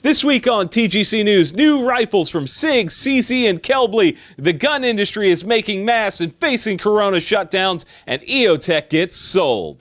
This week on TGC News, new rifles from SIG, CZ, and Kelbley. The gun industry is making masks and facing corona shutdowns, and EOTech gets sold.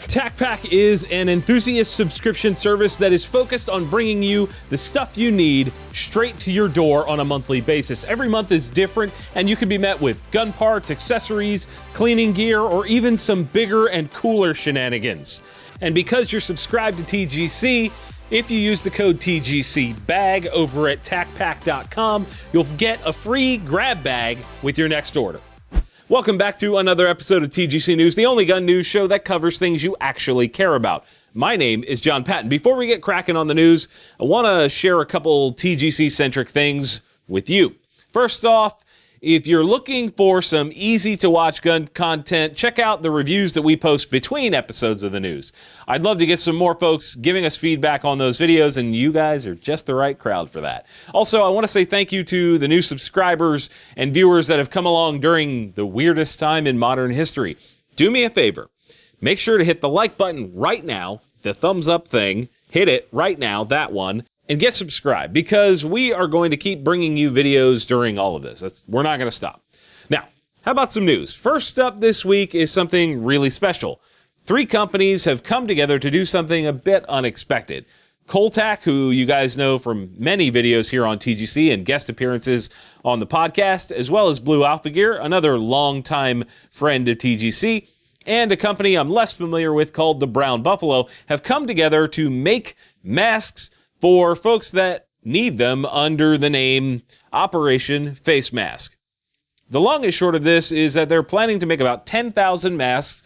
TacPack is an enthusiast subscription service that is focused on bringing you the stuff you need straight to your door on a monthly basis. Every month is different, and you can be met with gun parts, accessories, cleaning gear, or even some bigger and cooler shenanigans. And because you're subscribed to TGC, if you use the code TGCBAG over at TacPack.com, you'll get a free grab bag with your next order. Welcome back to another episode of TGC News, the only gun news show that covers things you actually care about. My name is John Patton. Before we get cracking on the news, I want to share a couple TGC-centric things with you. First off, if you're looking for some easy-to-watch gun content, check out the reviews that we post between episodes of the news. I'd love to get some more folks giving us feedback on those videos, and you guys are just the right crowd for that. Also, I want to say thank you to the new subscribers and viewers that have come along during the weirdest time in modern history. Do me a favor. Make sure to hit the like button right now, the thumbs up thing. Hit it right now, that one. And get subscribed, because we are going to keep bringing you videos during all of this. We're not going to stop. Now, how about some news? First up this week is something really special. 3 companies have come together to do something a bit unexpected. Coltac, who you guys know from many videos here on TGC and guest appearances on the podcast, as well as Blue Alpha Gear, another longtime friend of TGC, and a company I'm less familiar with called the Brown Buffalo, have come together to make masks for folks that need them under the name Operation Face Mask. The long and short of this is that they're planning to make about 10,000 masks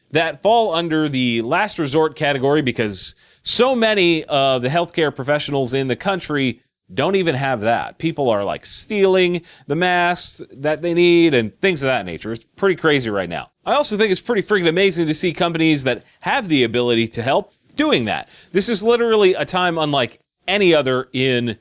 that fall under the last resort category, because so many of the healthcare professionals in the country don't even have that. People are like stealing the masks that they need and things of that nature. It's pretty crazy right now. I also think it's pretty freaking amazing to see companies that have the ability to help doing that. This is literally a time unlike any other in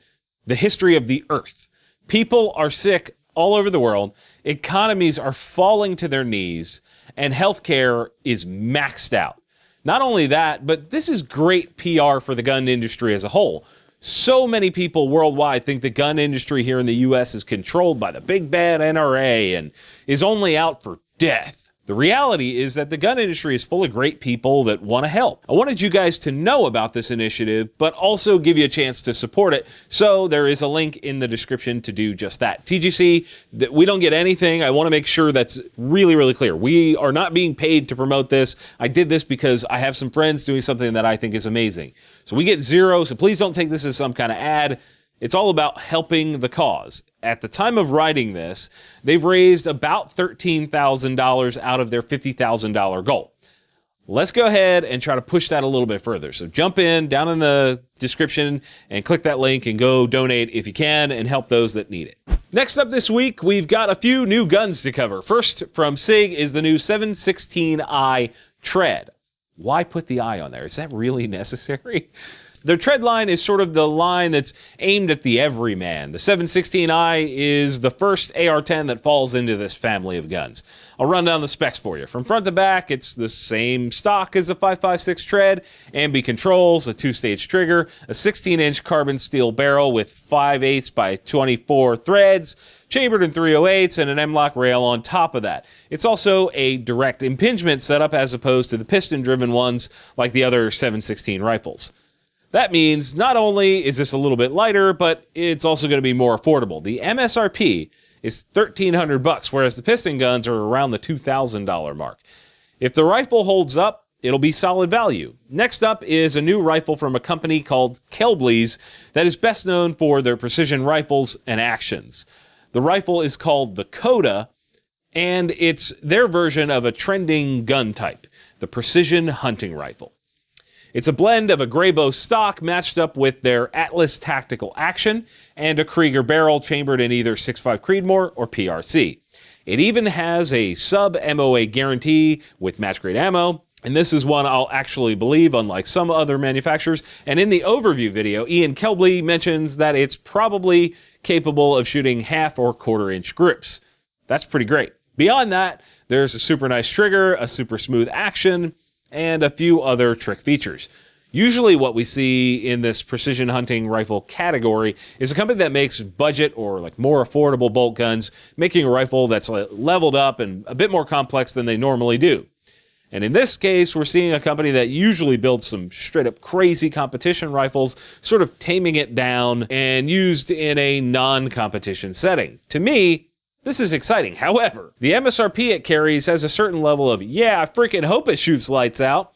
the history of the earth. People are sick all over the world, economies are falling to their knees, and healthcare is maxed out. Not only that, but this is great PR for the gun industry as a whole. So many people worldwide think the gun industry here in the US is controlled by the big bad NRA and is only out for death. The reality is that the gun industry is full of great people that want to help. I wanted you guys to know about this initiative, but also give you a chance to support it. So there is a link in the description to do just that. TGC, we don't get anything. I want to make sure that's really, really clear. We are not being paid to promote this. I did this because I have some friends doing something that I think is amazing. So we get zero, so please don't take this as some kind of ad. It's all about helping the cause. At the time of writing this, they've raised about $13,000 out of their $50,000 goal. Let's go ahead and try to push that a little bit further. So jump in down in the description and click that link and go donate if you can and help those that need it. Next up this week, we've got a few new guns to cover. First from SIG is the new 716i Tread. Why put the I on there? Is that really necessary? Their tread line is sort of the line that's aimed at the everyman. The 716i is the first AR-10 that falls into this family of guns. I'll run down the specs for you. From front to back, it's the same stock as the 5.56 tread, ambi controls, a 2-stage trigger, a 16-inch carbon steel barrel with 5/8 by 24 threads, chambered in 308s, and an M-LOK rail on top of that. It's also a direct impingement setup as opposed to the piston-driven ones like the other 716 rifles. That means not only is this a little bit lighter, but it's also going to be more affordable. The MSRP is $1,300, whereas the piston guns are around the $2,000 mark. If the rifle holds up, it'll be solid value. Next up is a new rifle from a company called Kelbley's that is best known for their precision rifles and actions. The rifle is called the Coda, and it's their version of a trending gun type, the precision hunting rifle. It's a blend of a Grayboe stock matched up with their Atlas Tactical Action and a Krieger barrel chambered in either 6.5 Creedmoor or PRC. It even has a sub-MOA guarantee with match-grade ammo, and this is one I'll actually believe, unlike some other manufacturers. And in the overview video, Ian Kelbley mentions that it's probably capable of shooting half or quarter-inch grips. That's pretty great. Beyond that, there's a super nice trigger, a super smooth action, and a few other trick features. Usually what we see in this precision hunting rifle category is a company that makes budget or like more affordable bolt guns, making a rifle that's leveled up and a bit more complex than they normally do. And in this case, we're seeing a company that usually builds some straight up crazy competition rifles, sort of taming it down and used in a non-competition setting. To me, this is exciting. However, the MSRP it carries has a certain level of, yeah, I freaking hope it shoots lights out.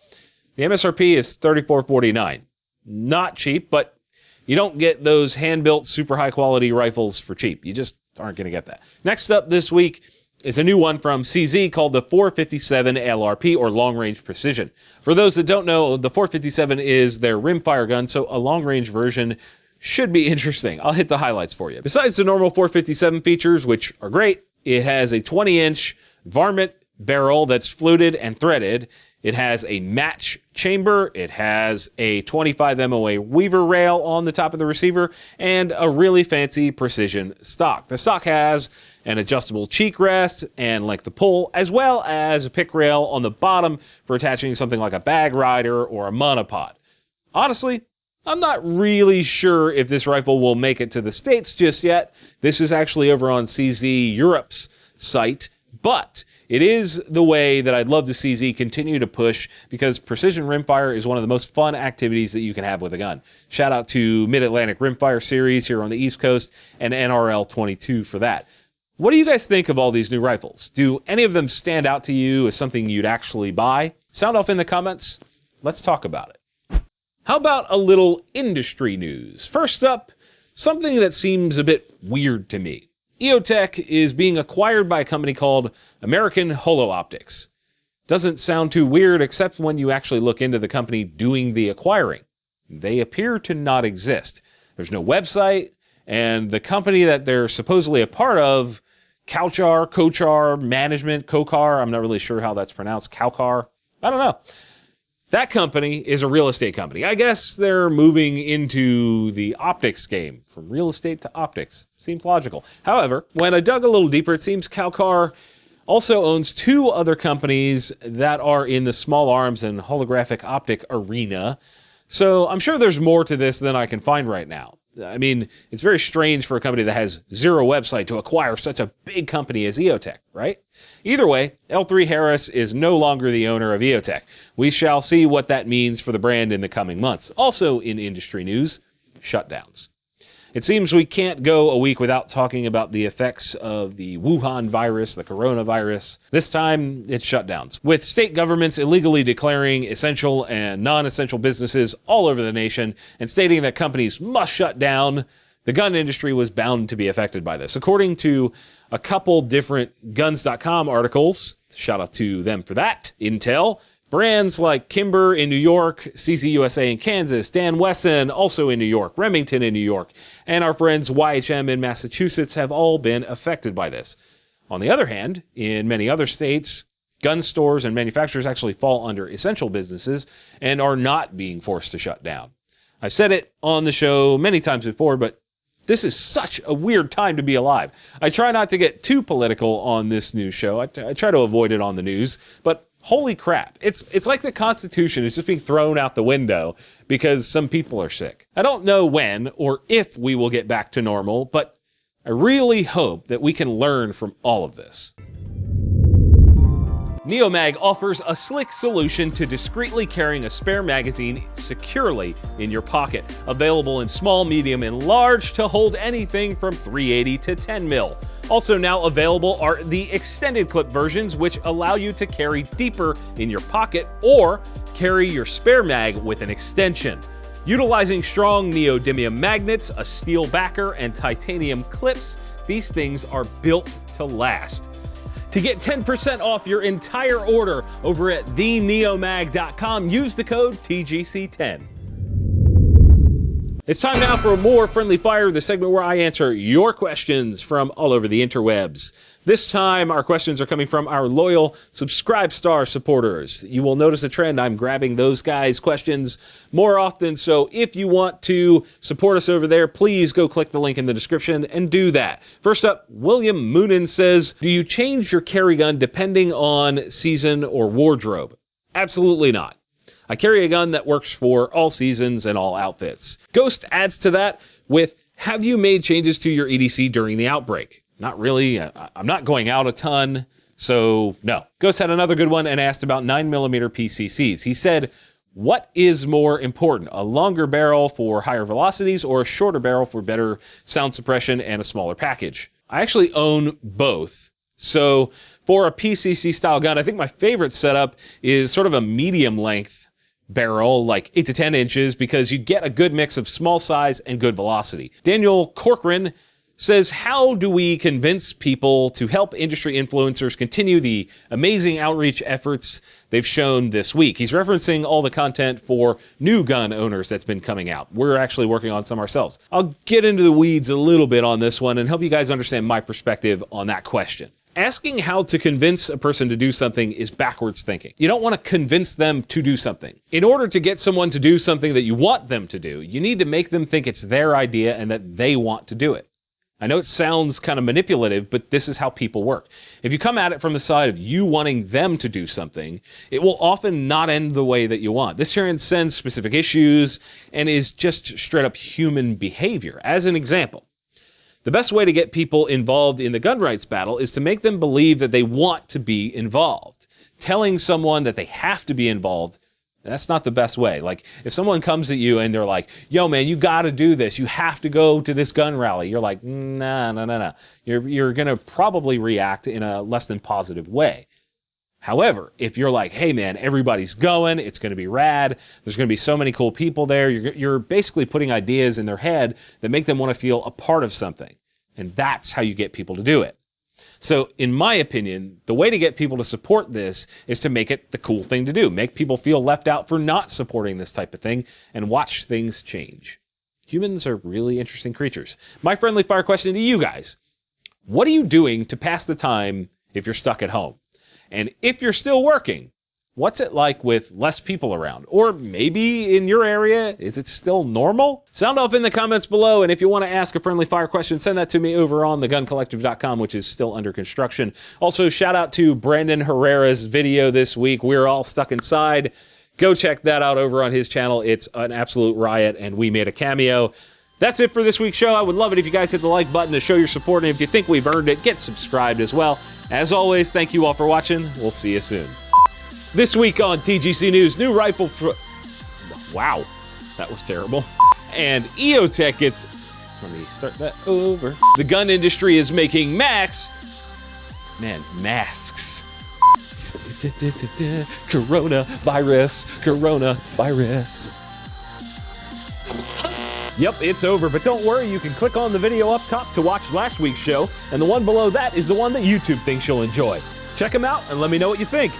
The MSRP is $34.49. Not cheap, but you don't get those hand-built super high-quality rifles for cheap. You just aren't going to get that. Next up this week is a new one from CZ called the 457 LRP, or Long Range Precision. For those that don't know, the 457 is their rimfire gun, so a long-range version should be interesting. I'll hit the highlights for you. Besides the normal 457 features, which are great, it has a 20-inch varmint barrel that's fluted and threaded. It has a match chamber, it has a 25 MOA weaver rail on the top of the receiver, and a really fancy precision stock. The stock has an adjustable cheek rest and length of pull, as well as a pick rail on the bottom for attaching something like a bag rider or a monopod. Honestly, I'm not really sure if this rifle will make it to the States just yet. This is actually over on CZ Europe's site, but it is the way that I'd love to see Z continue to push, because precision rimfire is one of the most fun activities that you can have with a gun. Shout out to Mid-Atlantic Rimfire Series here on the East Coast and NRL 22 for that. What do you guys think of all these new rifles? Do any of them stand out to you as something you'd actually buy? Sound off in the comments. Let's talk about it. How about a little industry news? First up, something that seems a bit weird to me. EOTech is being acquired by a company called American Holo Optics. Doesn't sound too weird, except when you actually look into the company doing the acquiring. They appear to not exist. There's no website, and the company that they're supposedly a part of, Kochar Management, Kokar, I'm not really sure how that's pronounced, Kochar, I don't know. That company is a real estate company. I guess they're moving into the optics game, from real estate to optics. Seems logical. However, when I dug a little deeper, it seems Kochar also owns two other companies that are in the small arms and holographic optic arena. So I'm sure there's more to this than I can find right now. I mean, it's very strange for a company that has zero website to acquire such a big company as EOTech, right? Either way, L3 Harris is no longer the owner of EOTech. We shall see what that means for the brand in the coming months. Also in industry news, shutdowns. It seems we can't go a week without talking about the effects of the Wuhan virus, the coronavirus. This time, it's shutdowns, with state governments illegally declaring essential and non-essential businesses all over the nation and stating that companies must shut down. The gun industry was bound to be affected by this. According to a couple different Guns.com articles, shout out to them for that intel, brands like Kimber in New York, CZ USA in Kansas, Dan Wesson also in New York, Remington in New York, and our friends YHM in Massachusetts have all been affected by this. On the other hand, in many other states, gun stores and manufacturers actually fall under essential businesses and are not being forced to shut down. I've said it on the show many times before, but this is such a weird time to be alive. I try not to get too political on this news show. I try to avoid it on the news, but holy crap. It's like the Constitution is just being thrown out the window because some people are sick. I don't know when or if we will get back to normal, but I really hope that we can learn from all of this. Neomag offers a slick solution to discreetly carrying a spare magazine securely in your pocket. Available in small, medium, and large to hold anything from 380 to 10 mil. Also now available are the extended clip versions, which allow you to carry deeper in your pocket or carry your spare mag with an extension. Utilizing strong neodymium magnets, a steel backer, and titanium clips, these things are built to last. To get 10% off your entire order over at theneomag.com, use the code TGC10. It's time now for More Friendly Fire, the segment where I answer your questions from all over the interwebs. This time, our questions are coming from our loyal Subscribe Star supporters. You will notice a trend. I'm grabbing those guys' questions more often, so if you want to support us over there, please go click the link in the description and do that. First up, William Moonin says, do you change your carry gun depending on season or wardrobe? Absolutely not. I carry a gun that works for all seasons and all outfits. Ghost adds to that with, have you made changes to your EDC during the outbreak? Not really. I'm not going out a ton, so no. Ghost had another good one and asked about 9mm PCCs. He said, what is more important, a longer barrel for higher velocities or a shorter barrel for better sound suppression and a smaller package? I actually own both. So for a PCC style gun, I think my favorite setup is sort of a medium length barrel, like 8 to 10 inches, because you get a good mix of small size and good velocity. Daniel Corcoran says, how do we convince people to help industry influencers continue the amazing outreach efforts they've shown this week? He's referencing all the content for new gun owners that's been coming out. We're actually working on some ourselves. I'll get into the weeds a little bit on this one and help you guys understand my perspective on that question. Asking how to convince a person to do something is backwards thinking. You don't want to convince them to do something. In order to get someone to do something that you want them to do, you need to make them think it's their idea and that they want to do it. I know it sounds kind of manipulative, but this is how people work. If you come at it from the side of you wanting them to do something, it will often not end the way that you want. This transcends specific issues and is just straight up human behavior. As an example, the best way to get people involved in the gun rights battle is to make them believe that they want to be involved. Telling someone that they have to be involved, that's not the best way. Like, if someone comes at you and they're like, yo, man, you got to do this. You have to go to this gun rally. You're like, nah. You're going to probably react in a less than positive way. However, if you're like, hey, man, everybody's going. It's going to be rad. There's going to be so many cool people there. You're basically putting ideas in their head that make them want to feel a part of something. And that's how you get people to do it. So, in my opinion, the way to get people to support this is to make it the cool thing to do. Make people feel left out for not supporting this type of thing and watch things change. Humans are really interesting creatures. My friendly fire question to you guys. What are you doing to pass the time if you're stuck at home? And if you're still working, what's it like with less people around? Or maybe in your area, is it still normal? Sound off in the comments below, and if you want to ask a friendly fire question, send that to me over on theguncollective.com, which is still under construction. Also, shout out to Brandon Herrera's video this week, We're All Stuck Inside. Go check that out over on his channel. It's an absolute riot, and we made a cameo. That's it for this week's show. I would love it if you guys hit the like button to show your support, and if you think we've earned it, get subscribed as well. As always, thank you all for watching. We'll see you soon. This week on TGC News, new rifle wow, that was terrible. And EOTech gets, let me start that over. The gun industry is making masks. Coronavirus. Yep, it's over, but don't worry, you can click on the video up top to watch last week's show, and the one below that is the one that YouTube thinks you'll enjoy. Check them out and let me know what you think.